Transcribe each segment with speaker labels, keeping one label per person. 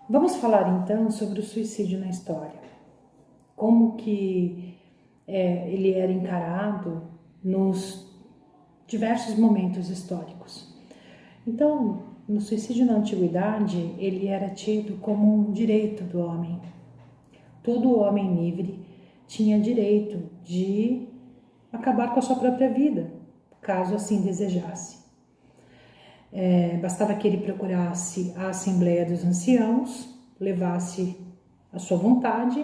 Speaker 1: Vamos falar então sobre o suicídio na história. Como que ele era encarado nos diversos momentos históricos. Então, no suicídio na antiguidade, ele era tido como um direito do homem. Todo homem livre tinha direito de acabar com a sua própria vida, caso assim desejasse. Bastava que ele procurasse a Assembleia dos Anciãos, levasse a sua vontade,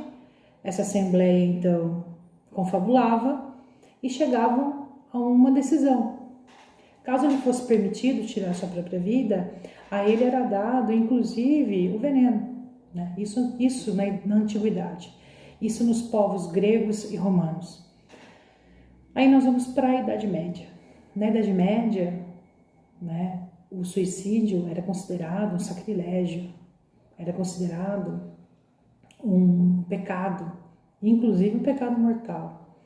Speaker 1: essa Assembleia então confabulava e chegavam a uma decisão. Caso lhe fosse permitido tirar sua própria vida, a ele era dado inclusive o veneno, né? Isso na antiguidade, isso nos povos gregos e romanos. Aí nós vamos para a Idade Média. Na Idade Média, né, o suicídio era considerado um sacrilégio, era considerado um pecado, inclusive um pecado mortal.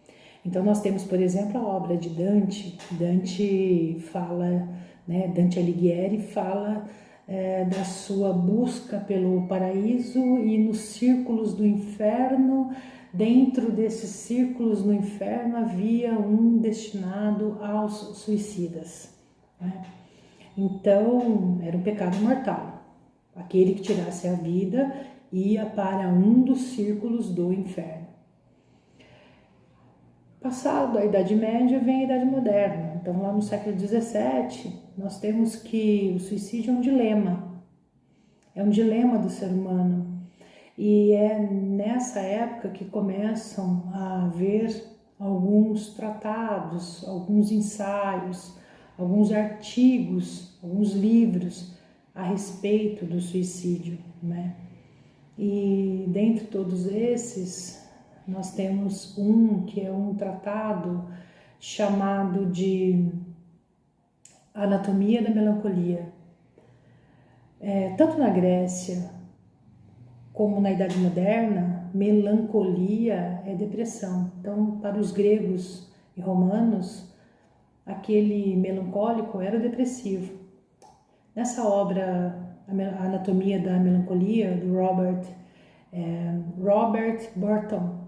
Speaker 1: Então nós temos, por exemplo, a obra de Dante. Dante Alighieri fala da sua busca pelo paraíso e nos círculos do inferno. Dentro desses círculos no inferno havia um destinado aos suicidas, né? Então, era um pecado mortal. Aquele que tirasse a vida ia para um dos círculos do inferno. Passado a Idade Média, vem a Idade Moderna. Então, lá no século XVII, nós temos que o suicídio é um dilema. É um dilema do ser humano. E é nessa época que começam a haver alguns tratados, alguns ensaios, alguns artigos, alguns livros a respeito do suicídio, né? E dentre todos esses, nós temos um que é um tratado chamado de Anatomia da Melancolia. Tanto na Grécia como na Idade Moderna, melancolia é depressão. Então, para os gregos e romanos, aquele melancólico era o depressivo. Nessa obra, a Anatomia da Melancolia, do Robert Burton,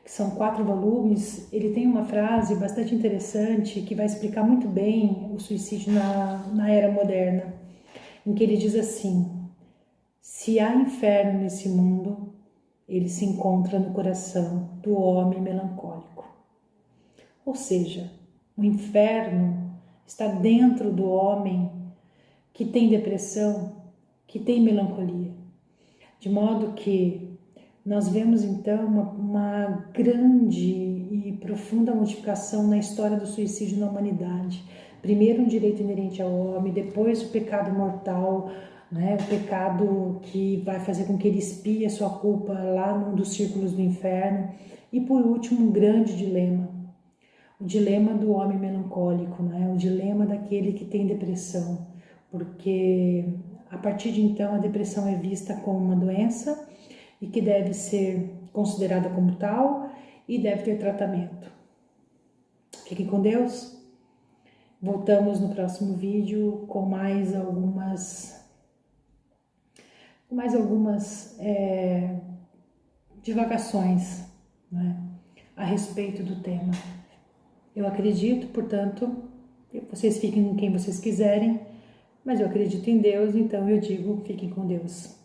Speaker 1: que são 4 volumes, ele tem uma frase bastante interessante que vai explicar muito bem o suicídio na era moderna, em que ele diz assim: se há inferno nesse mundo, ele se encontra no coração do homem melancólico. Ou seja, o inferno está dentro do homem que tem depressão, que tem melancolia. De modo que nós vemos então uma grande e profunda modificação na história do suicídio na humanidade. Primeiro um direito inerente ao homem, depois o pecado mortal, né? O pecado que vai fazer com que ele expie a sua culpa lá num dos círculos do inferno. E por último, um grande dilema. O dilema do homem melancólico, né? O dilema daquele que tem depressão. Porque a partir de então a depressão é vista como uma doença e que deve ser considerada como tal e deve ter tratamento. Fiquem com Deus. Voltamos no próximo vídeo com mais algumas divagações, né, a respeito do tema. Eu acredito, portanto, vocês fiquem com quem vocês quiserem, mas eu acredito em Deus, então eu digo, fiquem com Deus.